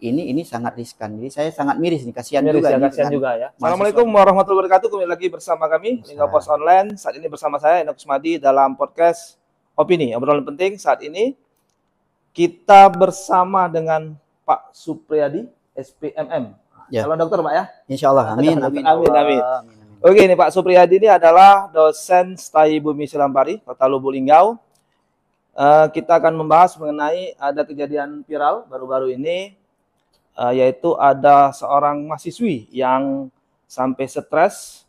ini sangat riskan. Jadi saya sangat miris nih, kasihan Miris juga ya, nih kasihan dengan juga ya. mahasiswa. Assalamualaikum warahmatullahi wabarakatuh. Kembali lagi bersama kami Lingga Pos Online. Saat ini bersama saya Enoch Kusmadi dalam podcast Opini, obrolan penting. Saat ini kita bersama dengan Pak Supriyadi, SPMM. Ya. Calon dokter, Pak ya? Insya Allah. Amin, amin, amin, amin. Oke, ini Pak Supriyadi ini adalah dosen STAI Bumi Silampari, Kota Lubuk Linggau. Kita akan membahas mengenai ada kejadian viral baru-baru ini, yaitu ada seorang mahasiswi yang sampai stres,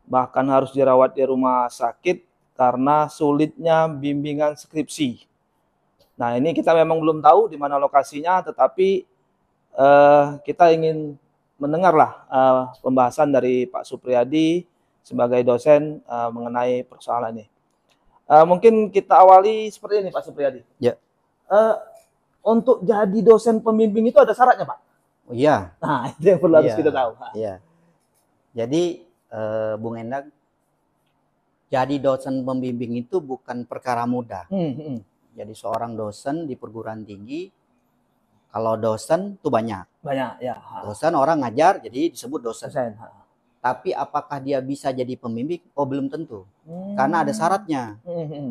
bahkan harus dirawat di rumah sakit karena sulitnya bimbingan skripsi. Nah, ini kita memang belum tahu di mana lokasinya, tetapi kita ingin mendengarlah pembahasan dari Pak Supriyadi sebagai dosen mengenai persoalan ini. Mungkin kita awali seperti ini, Pak Supriyadi. Ya. Untuk jadi dosen pembimbing itu ada syaratnya, Pak? Oh iya. Nah, itu yang perlu harus kita tahu. Iya. Jadi, Bung Endang, jadi dosen pembimbing itu bukan perkara mudah. Jadi seorang dosen di perguruan tinggi, kalau dosen itu banyak. Banyak, ya. Dosen orang ngajar, jadi disebut dosen. Dosen. Tapi apakah dia bisa jadi pembimbing? Oh, belum tentu. Karena ada syaratnya.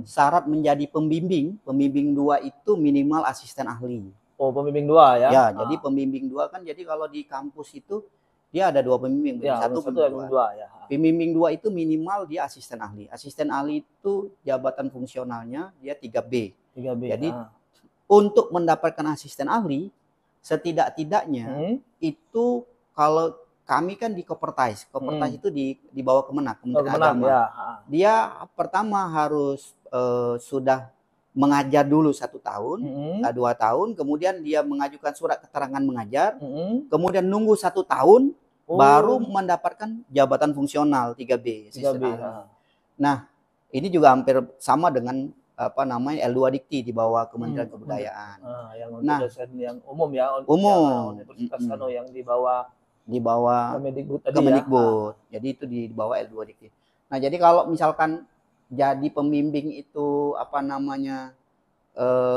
Syarat menjadi pembimbing 2 itu minimal asisten ahli. Oh, pembimbing 2 ya? Ya, jadi pembimbing 2 kan, jadi kalau di kampus itu dia ada 2 pembimbing. Ya, satu pembimbing 2 ya. Pembimbing 2 itu minimal dia asisten ahli. Asisten ahli itu jabatan fungsionalnya dia 3B. 3B. Jadi untuk mendapatkan asisten ahli, setidak-tidaknya itu kalau kami kan di Kopertais. Kopertais itu di bawah Kemenak, Kementerian Agama. Ya. Dia pertama harus sudah mengajar dulu 1 tahun, 2 tahun, kemudian dia mengajukan surat keterangan mengajar, kemudian nunggu 1 tahun, baru mendapatkan jabatan fungsional 3B. 3B. Nah, ini juga hampir sama dengan L2 Dikti di bawah Kementerian Kebudayaan. Yang dosen yang umum ya, umum. Universitas yang di bawah Kemendikbud. Jadi itu di bawah L2 Dikti. Nah, jadi kalau misalkan jadi pembimbing itu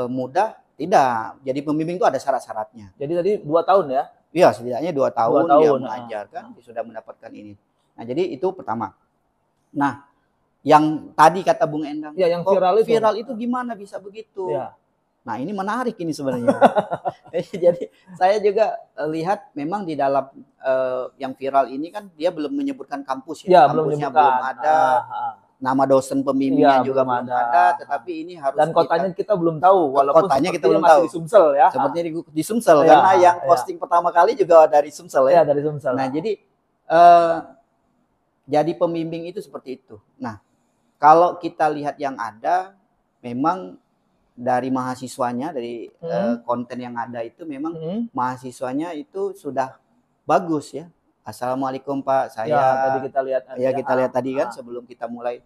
mudah, tidak. Jadi pembimbing itu ada syarat-syaratnya. Jadi tadi 2 tahun ya? Iya, setidaknya 2 tahun dia mengajarkan, dia sudah mendapatkan ini. Nah, jadi itu pertama. Nah, yang tadi kata Bung Endang, ya, yang viral itu gimana bisa begitu? Ya. Nah, ini menarik ini sebenarnya. Jadi saya juga lihat memang di dalam yang viral ini kan dia belum menyebutkan kampus ya. Kampusnya belum ada. Nama dosen pembimbingnya juga belum ada, tetapi ini harus dan kotanya kita belum tahu, walaupun kotanya kita belum masih tahu. Di Sumsel ya. Sepertinya di Sumsel karena yang posting pertama kali juga dari Sumsel ya. Dari Sumsel. Nah, jadi pembimbing itu seperti itu. Nah, kalau kita lihat yang ada memang dari mahasiswanya, dari konten yang ada itu memang mahasiswanya itu sudah bagus ya. Assalamualaikum Pak, saya tadi kita lihat kita lihat tadi kan sebelum kita mulai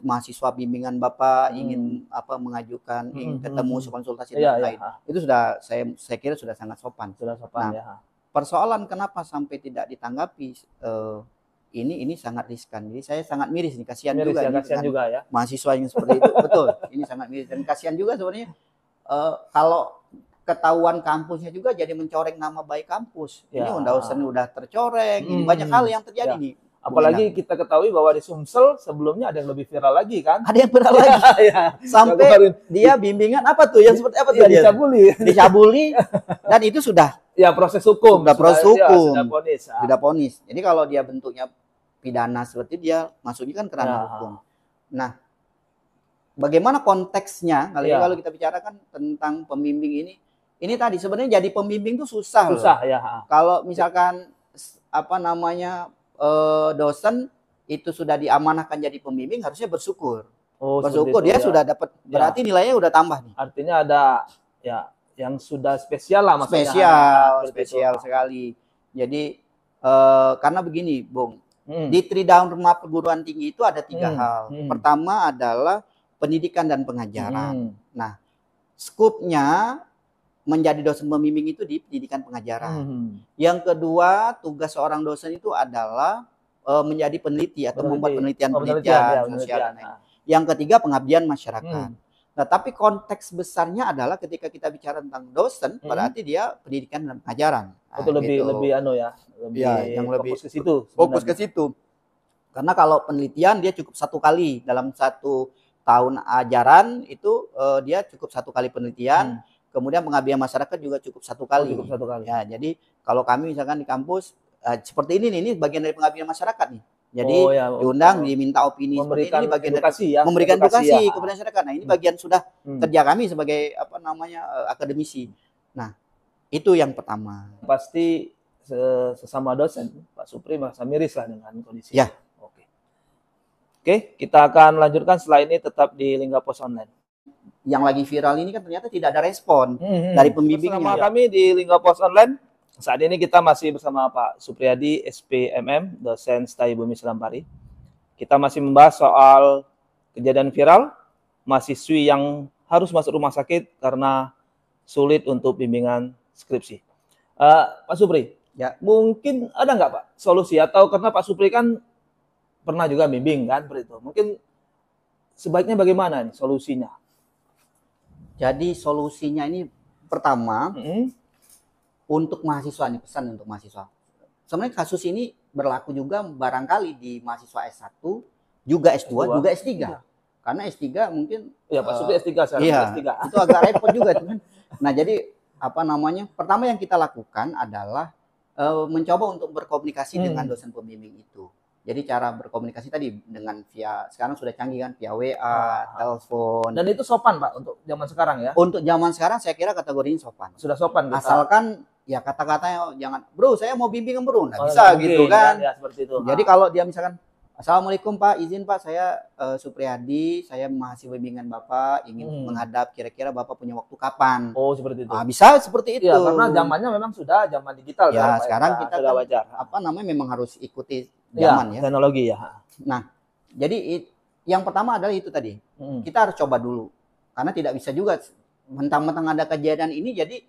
mahasiswa bimbingan Bapak ingin mengajukan ingin ketemu konsultasi dan lain. Itu sudah saya kira sudah sangat sopan. Nah, persoalan kenapa sampai tidak ditanggapi ini sangat riskan. Jadi saya sangat miris nih, kasihan juga ya. Mahasiswa yang seperti itu. Betul, ini sangat miris dan kasihan juga sebenarnya kalau ketahuan kampusnya juga jadi mencoreng nama baik kampus. Ini dosen udah tercoreng, ini banyak hal yang terjadi nih. Apalagi kita ketahui bahwa di Sumsel sebelumnya ada yang lebih viral lagi kan? Ada yang viral lagi. Sampai dia bimbingan apa tuh? Yang seperti apa tuh? Dicabuli. Dan itu sudah proses hukum. Sudah vonis. Jadi kalau dia bentuknya pidana seperti dia masuknya kan ke ranah hukum. Nah, bagaimana konteksnya kalau kita bicarakan tentang pembimbing ini tadi sebenarnya jadi pembimbing itu susah ya. Kalau misalkan dosen itu sudah diamanahkan jadi pembimbing, harusnya bersyukur. Bersyukur dia sudah dapat, berarti nilainya udah tambah nih. Artinya ada yang sudah spesial lah maksudnya. Spesial sekali. Jadi karena begini, Bung. Di Tridharma perguruan tinggi itu ada 3 hal. Pertama adalah pendidikan dan pengajaran. Nah, skupnya menjadi dosen pembimbing itu di pendidikan pengajaran. Yang kedua, tugas seorang dosen itu adalah menjadi peneliti atau membuat penelitian sosial. Yang ketiga, pengabdian masyarakat. Nah, tapi konteks besarnya adalah ketika kita bicara tentang dosen, berarti dia pendidikan dan pengajaran. Nah, Itu lebih gitu. lebih lebih Ya, yang lebih fokus ke situ. Fokus ke situ. Karena kalau penelitian dia cukup 1 kali dalam 1 tahun ajaran itu dia cukup 1 kali penelitian. Kemudian pengabdian masyarakat juga cukup 1 kali. Cukup 1 kali. Ya, jadi kalau kami misalkan di kampus seperti ini bagian dari pengabdian masyarakat nih. Jadi diundang, diminta opini seperti ini bagian edukasi dari memberikan edukasi kepada masyarakat. Nah, ini bagian sudah kerja kami sebagai akademisi. Nah, itu yang pertama. Pasti sesama dosen Pak Supri merasa miris lah dengan kondisi. Ya. Oke, kita akan lanjutkan setelah ini tetap di Lingga Pos Online. Yang lagi viral ini kan ternyata tidak ada respon dari pembimbingnya. Bersama kami di Lingga Pos Online. Saat ini kita masih bersama Pak Supriyadi, SPMM, dosen STAI Bumi Selampari. Kita masih membahas soal kejadian viral, mahasiswi yang harus masuk rumah sakit karena sulit untuk bimbingan skripsi. Pak Supri, ya, mungkin ada nggak Pak solusi? Atau karena Pak Supri kan pernah juga bimbing kan, seperti itu. Mungkin sebaiknya bagaimana nih solusinya? Jadi solusinya ini pertama, untuk mahasiswa nih, pesan untuk mahasiswa. Sebenarnya kasus ini berlaku juga barangkali di mahasiswa S1, juga S2, juga S3. Ya. Karena S3 mungkin ya Pak Supri S3 sekarang, iya, S3. Itu agak repot juga tuh kan. Nah, jadi pertama yang kita lakukan adalah mencoba untuk berkomunikasi dengan dosen pembimbing itu. Jadi cara berkomunikasi tadi dengan sekarang sudah canggih kan, via WA, telepon. Dan itu sopan Pak untuk zaman sekarang ya? Untuk zaman sekarang saya kira kategorinya sopan. Sudah sopan. Asalkan ya kata-katanya jangan, bro saya mau bimbingan bro, nggak bisa gitu kan. Ya, seperti itu. Jadi kalau dia misalkan, assalamualaikum Pak, izin Pak saya Supriyadi, saya mahasiswa bimbingan Bapak, ingin menghadap, kira-kira Bapak punya waktu kapan? Oh seperti itu. Bisa seperti itu. Ya, karena zamannya memang sudah zaman digital. Ya sekarang kita sudah kan, wajar. Memang harus ikuti zaman ya. Teknologi ya. Nah, jadi yang pertama adalah itu tadi. Kita harus coba dulu. Karena tidak bisa juga mentang-mentang ada kejadian ini jadi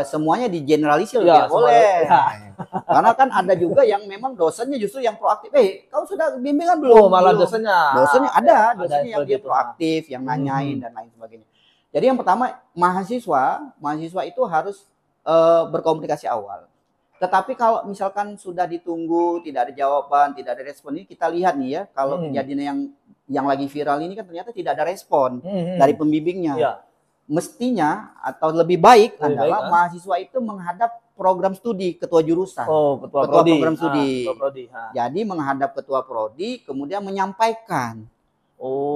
semuanya digeneralisir ya, boleh. Ya. Karena kan ada juga yang memang dosennya justru yang proaktif. Kau sudah bimbingan belum? Oh, malah dosennya. Dosennya dosennya yang dia proaktif, yang nanyain dan lain sebagainya. Jadi yang pertama mahasiswa itu harus berkomunikasi awal. Tetapi kalau misalkan sudah ditunggu, tidak ada jawaban, tidak ada respon, ini kita lihat nih ya, kalau kejadian yang lagi viral ini kan ternyata tidak ada respon dari pembimbingnya. Ya. Mestinya atau lebih baik adalah mahasiswa itu menghadap program studi, ketua jurusan. Oh, ketua program studi. Prodi. Jadi menghadap ketua prodi, kemudian menyampaikan.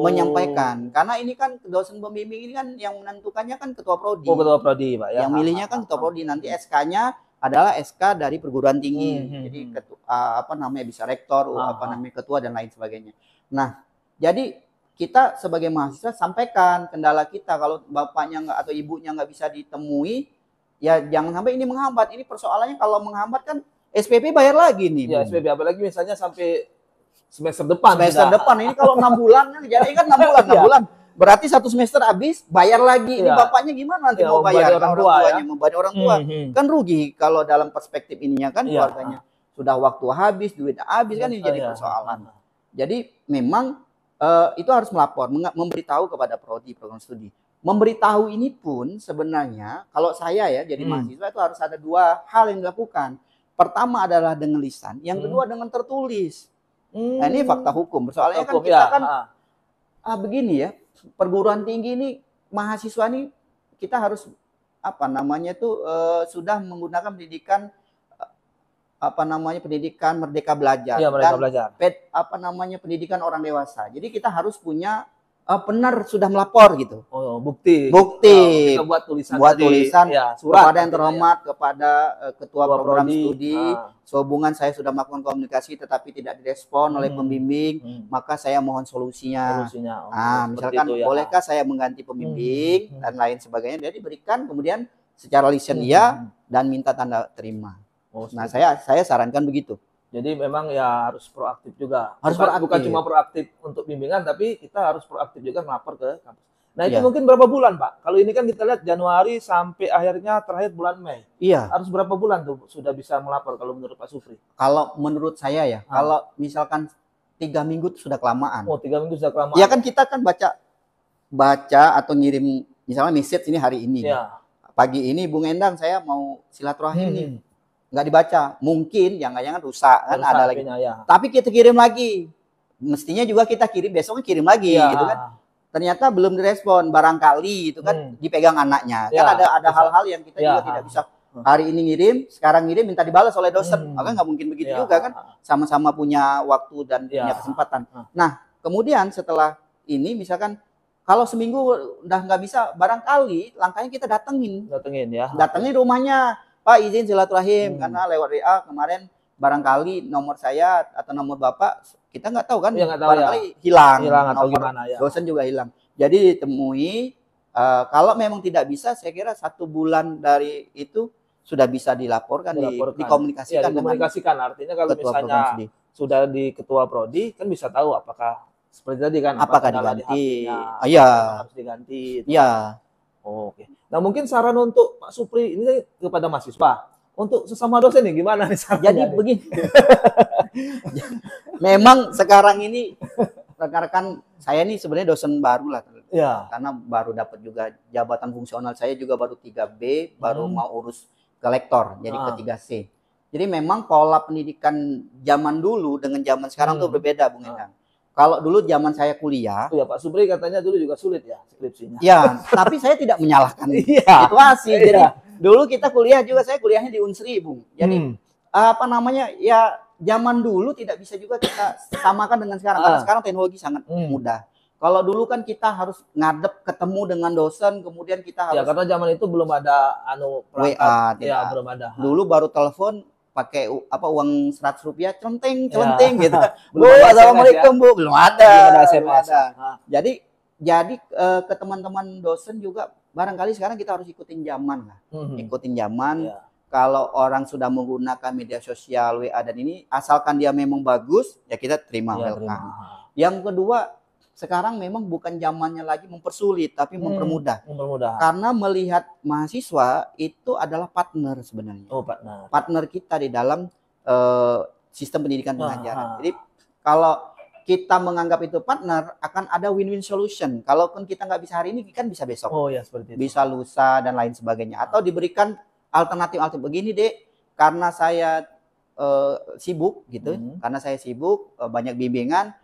Menyampaikan. Karena ini kan dosen pembimbing ini kan yang menentukannya kan ketua prodi. Oh, ketua prodi, Pak. Ya. Yang milihnya kan ketua prodi. Nanti SK-nya adalah SK dari perguruan tinggi. Jadi bisa rektor, ketua dan lain sebagainya. Nah, jadi kita sebagai mahasiswa sampaikan kendala kita, kalau bapaknya atau ibunya nggak bisa ditemui, ya jangan sampai ini menghambat. Ini persoalannya kalau menghambat kan SPP bayar lagi nih. Ya, SPP apalagi misalnya sampai semester depan. Semester depan ini kalau 6 bulan, jadi kan 6 bulan, 6 bulan. Berarti 1 semester habis, bayar lagi. Ini bapaknya gimana nanti mau bayar orang tuanya, membayar orang tua. Kan rugi kalau dalam perspektif ininya kan keluarganya. Sudah waktu habis, duit habis kan ini jadi persoalan. Jadi memang itu harus melapor, memberitahu kepada prodi, program studi. Memberitahu ini pun sebenarnya kalau saya ya jadi mahasiswa itu harus ada 2 hal yang dilakukan. Pertama adalah dengan lisan, yang kedua dengan tertulis. Nah, ini fakta hukum. Soalnya kan kita kan begini ya, perguruan tinggi ini mahasiswa ini kita harus sudah menggunakan pendidikan pendidikan Merdeka Belajar. Iya, Merdeka Belajar. Pendidikan orang dewasa. Jadi kita harus punya benar sudah melapor gitu. Oh, bukti. Kita buat tulisan. Surat kepada yang terhormat, kepada ketua program studi. Sehubungan saya sudah melakukan komunikasi tetapi tidak direspon oleh pembimbing, maka saya mohon solusinya. Misalkan bolehkah saya mengganti pembimbing dan lain sebagainya. Jadi berikan kemudian secara lisan dan minta tanda terima. Nah, saya sarankan begitu. Jadi memang ya harus proaktif juga. Bukan cuma proaktif untuk bimbingan, tapi kita harus proaktif juga melapor ke kampus. Nah, itu mungkin berapa bulan, Pak? Kalau ini kan kita lihat Januari sampai akhirnya terakhir bulan Mei. Iya. Harus berapa bulan tuh sudah bisa melapor kalau menurut Pak Supri? Kalau menurut saya ya, kalau misalkan 3 minggu itu sudah kelamaan. Oh, 3 minggu sudah kelamaan. Ya kan kita kan baca baca atau ngirim misalnya message ini hari ini. Ya. Pagi ini Bung Endang saya mau silaturahim nih. Nggak dibaca. Mungkin jangan-jangan rusak kan ada lagi. Ya. Tapi kita kirim lagi. Mestinya juga kita kirim, besoknya kirim lagi gitu kan. Ternyata belum direspon, barangkali itu kan dipegang anaknya. Kan ada hal-hal yang kita juga tidak bisa hari ini ngirim, sekarang ngirim minta dibalas oleh dosen. Maka nggak mungkin begitu juga kan. Sama-sama punya waktu dan punya kesempatan. Nah, kemudian setelah ini misalkan kalau seminggu udah nggak bisa, barangkali langkahnya kita datengin ya. Datengin rumahnya, Pak izin silaturahim karena lewat WA kemarin barangkali nomor saya atau nomor Bapak kita nggak tahu kan, barangkali hilang atau gimana ya. Dosen juga hilang. Jadi ditemui, kalau memang tidak bisa, saya kira 1 bulan dari itu sudah bisa dilaporkan. Dikomunikasikan. Dikomunikasikan artinya kalau misalnya sudah di ketua prodi kan bisa tahu apakah seperti tadi kan, apakah diganti? Harus diganti. Iya. Oke. Nah mungkin saran untuk Pak Supri ini kepada mahasiswa, untuk sesama dosen nih gimana nih sarannya? Jadi begini. Memang sekarang ini rekan-rekan saya nih sebenarnya dosen baru lah. Ya. Karena baru dapat juga jabatan fungsional, saya juga baru 3B, baru mau urus ke lektor, jadi ke 3C. Jadi memang pola pendidikan zaman dulu dengan zaman sekarang tuh berbeda, Bung Endang. Kalau dulu zaman saya kuliah, ya Pak Supri katanya dulu juga sulit ya skripsinya. Ya, tapi saya tidak menyalahkan situasi. Jadi dulu kita kuliah juga, saya kuliahnya di Unsri, Bung. Jadi ya zaman dulu tidak bisa juga kita samakan dengan sekarang. Karena sekarang teknologi sangat mudah. Kalau dulu kan kita harus ngadep ketemu dengan dosen, kemudian kita harus. Ya karena zaman itu belum ada WA, ya belum ada. Dulu baru telepon pakai uang Rp100 celenteng gitu. Bu, assalamualaikum Bu, belum ada. SMS. Jadi ke teman-teman dosen juga barangkali sekarang kita harus ikutin zaman lah. Ikutin zaman. Kalau orang sudah menggunakan media sosial, WA dan ini, asalkan dia memang bagus, ya kita terima, welcome. Yang kedua, sekarang memang bukan zamannya lagi mempersulit, tapi mempermudah. Karena melihat mahasiswa itu adalah partner sebenarnya. Partner kita di dalam sistem pendidikan pengajaran. Jadi kalau kita menganggap itu partner, akan ada win-win solution. Kalaupun kita nggak bisa hari ini, kan bisa besok. Seperti itu. Bisa lusa dan lain sebagainya. Atau diberikan alternatif begini, Dek. Karena saya sibuk gitu, karena saya sibuk, banyak bimbingan.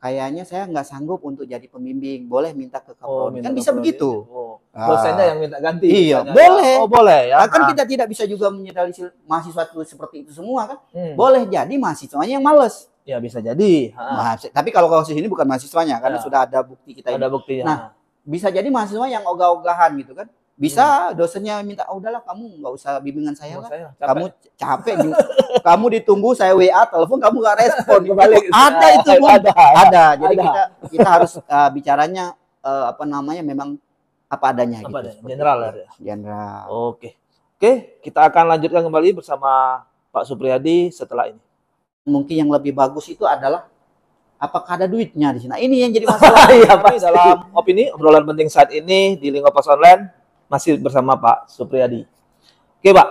Kayaknya saya nggak sanggup untuk jadi pembimbing, boleh minta ke Kaprodi. Kan bisa begitu. Dosennya yang minta ganti. Iya, boleh. Boleh ya. Kan kita tidak bisa juga menyadari mahasiswa itu seperti itu semua kan. Boleh jadi mahasiswanya yang males. Ya bisa jadi. Tapi kalau kasus ini bukan mahasiswanya, karena sudah ada bukti kita ini. Ada buktinya. Nah, bisa jadi mahasiswa yang ogah-ogahan gitu kan. Bisa dosennya minta, udahlah kamu nggak usah bimbingan saya lah. Kamu capek, kamu ditunggu saya WA, telepon kamu nggak respon. Kembali. Ada itu pun. Ada. Jadi kita harus bicaranya memang apa adanya. Apa gitu. General. Oke, kita akan lanjutkan kembali bersama Pak Supriyadi setelah ini. Mungkin yang lebih bagus itu adalah apakah ada duitnya di sini. Nah, ini yang jadi masalah. Pak, dalam opini obrolan penting saat ini di Lingkopas Online masih bersama Pak Supriyadi. Oke, Pak.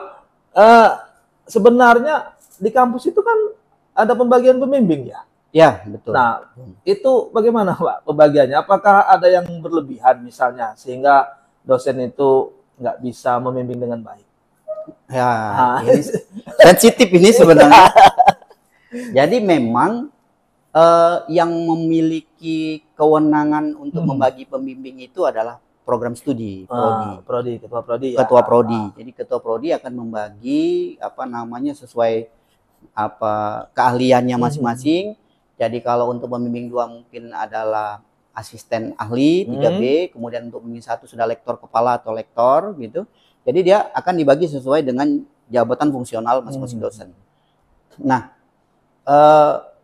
Sebenarnya di kampus itu kan ada pembagian pembimbing ya? Ya, betul. Nah, itu bagaimana Pak pembagiannya? Apakah ada yang berlebihan misalnya sehingga dosen itu nggak bisa membimbing dengan baik? Ya, ini sensitif ini sebenarnya. Jadi memang yang memiliki kewenangan untuk membagi pembimbing itu adalah program studi, ketua prodi. Ketua prodi. Jadi ketua prodi akan membagi sesuai keahliannya masing-masing. Jadi kalau untuk pembimbing 2 mungkin adalah asisten ahli 3B, kemudian untuk pembimbing 1 sudah lektor kepala atau lektor gitu. Jadi dia akan dibagi sesuai dengan jabatan fungsional masing-masing dosen. Nah,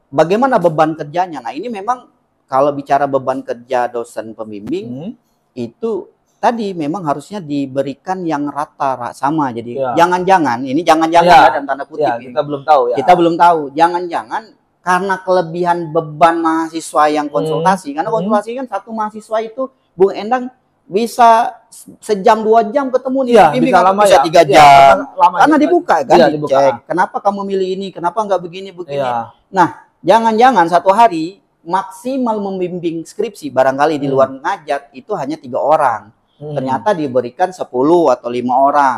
bagaimana beban kerjanya? Nah, ini memang kalau bicara beban kerja dosen pembimbing itu tadi memang harusnya diberikan yang rata sama. Jadi jangan-jangan dan tanda kutip kita belum tahu ya. Kita belum tahu. Jangan-jangan karena kelebihan beban mahasiswa yang konsultasi. Karena konsultasi kan satu mahasiswa itu Bung Endang bisa sejam 2 jam ketemu nih, bisa lama bisa 3 jam. Karena dibuka kan, dicek. Kenapa kamu milih ini? Kenapa nggak begini? Nah, jangan-jangan satu hari maksimal membimbing skripsi barangkali di luar ngajar itu hanya 3 orang. Ternyata diberikan 10 atau 5 orang.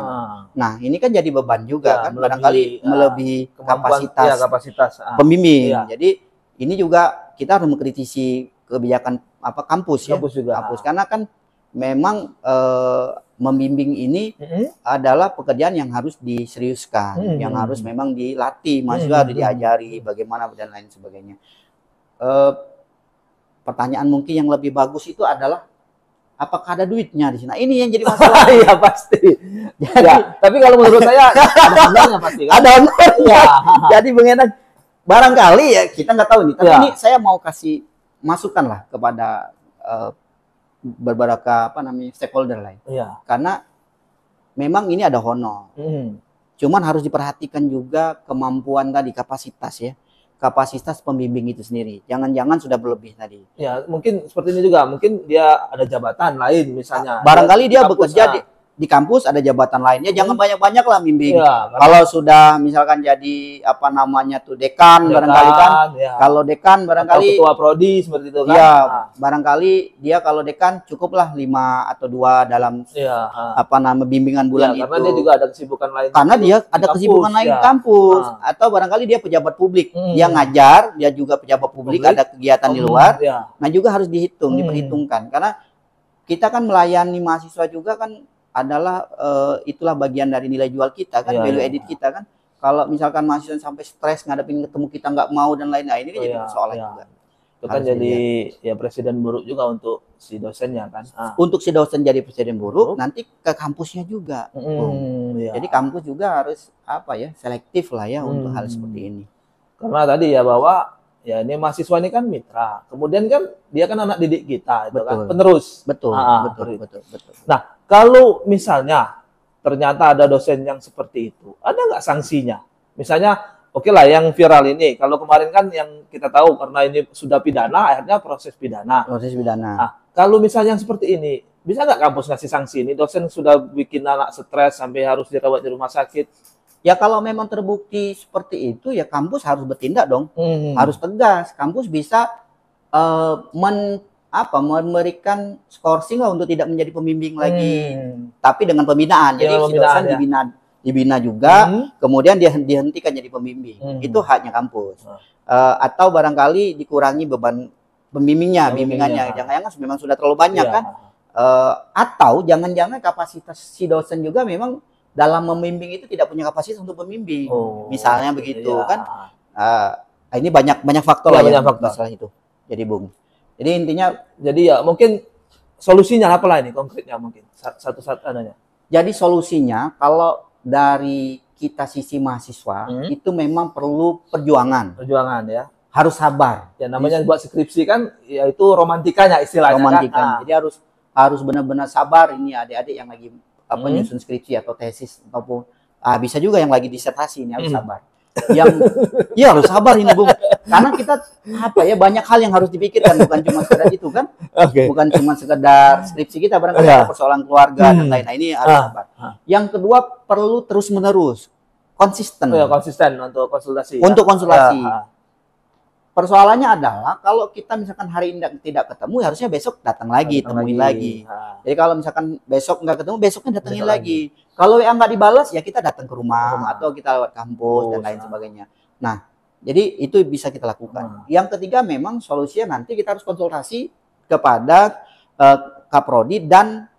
Nah, ini kan jadi beban juga kan, barangkali melebihi kapasitas pembimbing. Jadi ini juga kita harus mengkritisi kebijakan kampus juga. Karena kan memang membimbing ini adalah pekerjaan yang harus diseriuskan, yang harus memang dilatih, mahasiswa harus diajari bagaimana dan lain sebagainya. Pertanyaan mungkin yang lebih bagus itu adalah apakah ada duitnya di sini? Nah, ini yang jadi masalah. Iya pasti. Jadi, tapi kalau menurut saya ada honornya pasti kan? Ada honornya. Jadi mengenai barangkali ya kita nggak tahu nih. Tapi ini saya mau kasih masukan lah kepada beberapa stakeholder lain. Karena memang ini ada honor. Cuman harus diperhatikan juga kemampuan tadi, kapasitas ya. Kapasitas pembimbing itu sendiri. Jangan-jangan sudah berlebih tadi. Ya, mungkin seperti ini juga. Mungkin dia ada jabatan lain misalnya. Barangkali dia bekerja di kampus ada jabatan lainnya. Jangan banyak-banyak lah bimbing. Kalau sudah misalkan jadi dekan barangkali kan. Kalau dekan barangkali atau ketua prodi seperti itu kan. Iya, barangkali dia kalau dekan cukuplah 5 atau 2 dalam bimbingan bulan itu. Karena dia juga ada kesibukan lain. Karena dia ada kesibukan lain di kampus. Atau barangkali dia pejabat publik. Dia ngajar, dia juga pejabat publik, ada kegiatan di luar. Nah, juga harus diperhitungkan. Karena kita kan melayani mahasiswa juga kan adalah itulah bagian dari nilai jual kita kan, value edit kita kan. Kalau misalkan mahasiswa sampai stres ngadepin ketemu kita nggak mau dan lain-lain, ini kan jadi persoalan juga. Itu kan jadi ya presiden buruk juga untuk si dosennya kan. Untuk si dosen jadi presiden buruk, nanti ke kampusnya juga. Jadi kampus juga harus selektif lah ya untuk hal seperti ini. Karena tadi ya bahwa ya ini mahasiswa ini kan mitra. Kemudian kan dia kan anak didik kita, itu kan penerus. Betul. Nah, kalau misalnya ternyata ada dosen yang seperti itu, ada nggak sanksinya? Misalnya, oke lah yang viral ini. Kalau kemarin kan yang kita tahu karena ini sudah pidana, akhirnya proses pidana. Nah, kalau misalnya yang seperti ini, bisa nggak kampus ngasih sanksi ini? Dosen sudah bikin anak stres sampai harus dirawat di rumah sakit. Ya kalau memang terbukti seperti itu, ya kampus harus bertindak dong. Harus tegas. Kampus bisa memberikan skorsing lah untuk tidak menjadi pembimbing lagi, tapi dengan pembinaan. Jadi si dosen dibina juga, kemudian dia dihentikan jadi pembimbing. Itu haknya kampus. Atau barangkali dikurangi beban bimbingannya. Jangan-jangan memang sudah terlalu banyak kan? Atau jangan-jangan kapasitas si dosen juga memang dalam membimbing itu tidak punya kapasitas untuk membimbing. Misalnya begitu kan? Ini banyak faktor lah yang masalah itu. Jadi Bung. Jadi intinya, jadi ya mungkin solusinya apalah ini konkretnya mungkin satu-satu adanya. Jadi solusinya kalau dari kita sisi mahasiswa itu memang perlu perjuangan ya. Harus sabar. Ya namanya buat skripsi kan, yaitu romantikanya istilahnya. Kan? Jadi harus benar-benar sabar. Ini adik-adik yang lagi nyusun skripsi atau tesis ataupun bisa juga yang lagi disertasi ini harus sabar. Ya harus sabar ini Bung, karena kita banyak hal yang harus dipikirkan, bukan cuma sekedar itu kan, bukan cuma sekedar skripsi kita, barangkali ada persoalan keluarga dan lain-lain, ini harus sabar. Yang kedua perlu terus menerus konsisten untuk konsultasi. Persoalannya adalah kalau kita misalkan hari ini tidak ketemu, harusnya besok datang lagi, temuin lagi. Jadi kalau misalkan besok nggak ketemu, besoknya datangin lagi. Kalau WA nggak dibalas, ya kita datang ke rumah atau kita lewat kampus dan lain sebagainya. Nah, jadi itu bisa kita lakukan. Yang ketiga memang solusinya nanti kita harus konsultasi kepada Kaprodi dan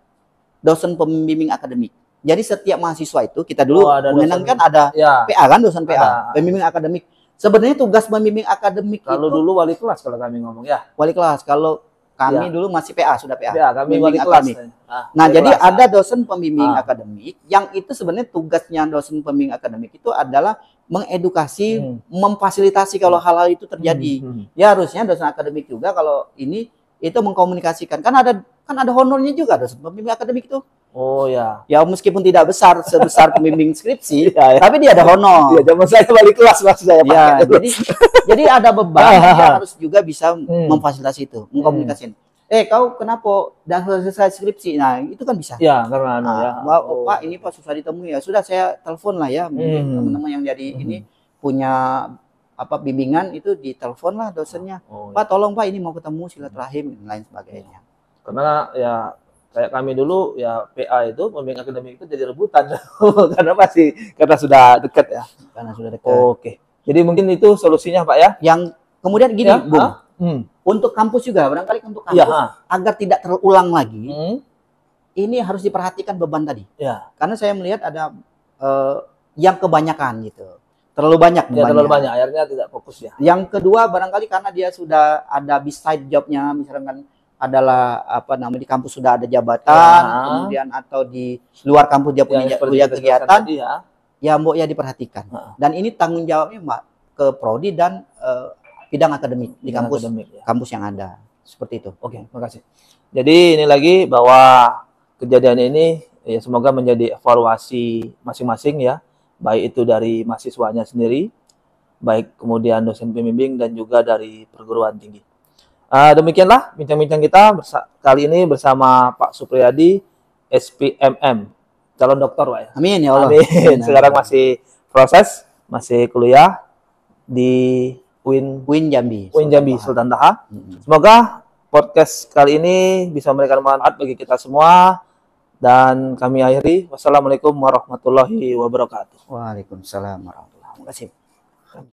dosen pembimbing akademik. Jadi setiap mahasiswa itu kita dulu mengenangkan ada PA kan, dosen PA, pembimbing akademik. Sebenarnya tugas pembimbing akademik kalau itu, dulu wali kelas kalau kami ngomong ya. Wali kelas, kalau kami dulu masih PA, sudah PA. Kami wali kelas. Nah, jadi ada dosen pembimbing akademik yang itu sebenarnya tugasnya dosen pembimbing akademik itu adalah mengedukasi, memfasilitasi kalau hal-hal itu terjadi. Ya harusnya dosen akademik juga kalau ini itu mengkomunikasikan. Kan ada honornya juga dosen pembimbing akademik itu. Oh ya. Ya meskipun tidak sebesar pembimbing skripsi, tapi dia ada honor. Ya, zaman saya wali kelas masih saya pakai. Jadi ada beban, dia harus juga bisa memfasilitasi itu, mengkomunikasikan. Kau kenapa dah selesai skripsi? Nah, itu kan bisa. Ya, karena Pak, ini Pak susah ditemui ya. Sudah saya telepon lah ya teman-teman yang jadi ini punya bimbingan itu ditelepon lah dosennya. Pak, tolong Pak, ini mau ketemu silaturahim dan lain sebagainya. Karena ya kayak kami dulu ya PA itu pembimbing akademik itu jadi rebutan karena sudah dekat ya. Karena sudah dekat. Oke. Jadi mungkin itu solusinya Pak ya. Yang kemudian gini, Bung. Untuk kampus juga, barangkali untuk kampus agar tidak terulang lagi, ini harus diperhatikan beban tadi. Karena saya melihat ada yang kebanyakan gitu, terlalu banyak. Terlalu banyak, akhirnya tidak fokus ya. Yang kedua, barangkali karena dia sudah ada beside jobnya, misalkan adalah di kampus sudah ada jabatan, kemudian atau di luar kampus dia punya kegiatan, ya Mbok ya diperhatikan. Dan ini tanggung jawabnya Mbak ke prodi dan bidang akademik di kampus yang ada. Seperti itu. Oke, makasih. Jadi ini lagi bahwa kejadian ini ya semoga menjadi evaluasi masing-masing ya, baik itu dari mahasiswanya sendiri, baik kemudian dosen pembimbing dan juga dari perguruan tinggi. Demikianlah bincang-bincang kita kali ini bersama Pak Supriyadi, SPMM, calon dokter Pak ya. Amin ya Allah. Amin. Sekarang masih proses, masih kuliah di UIN Jambi, Sultan Taha. Semoga podcast kali ini bisa memberikan manfaat bagi kita semua. Dan kami akhiri. Wassalamualaikum warahmatullahi wabarakatuh. Waalaikumsalam warahmatullahi wabarakatuh. Terima kasih.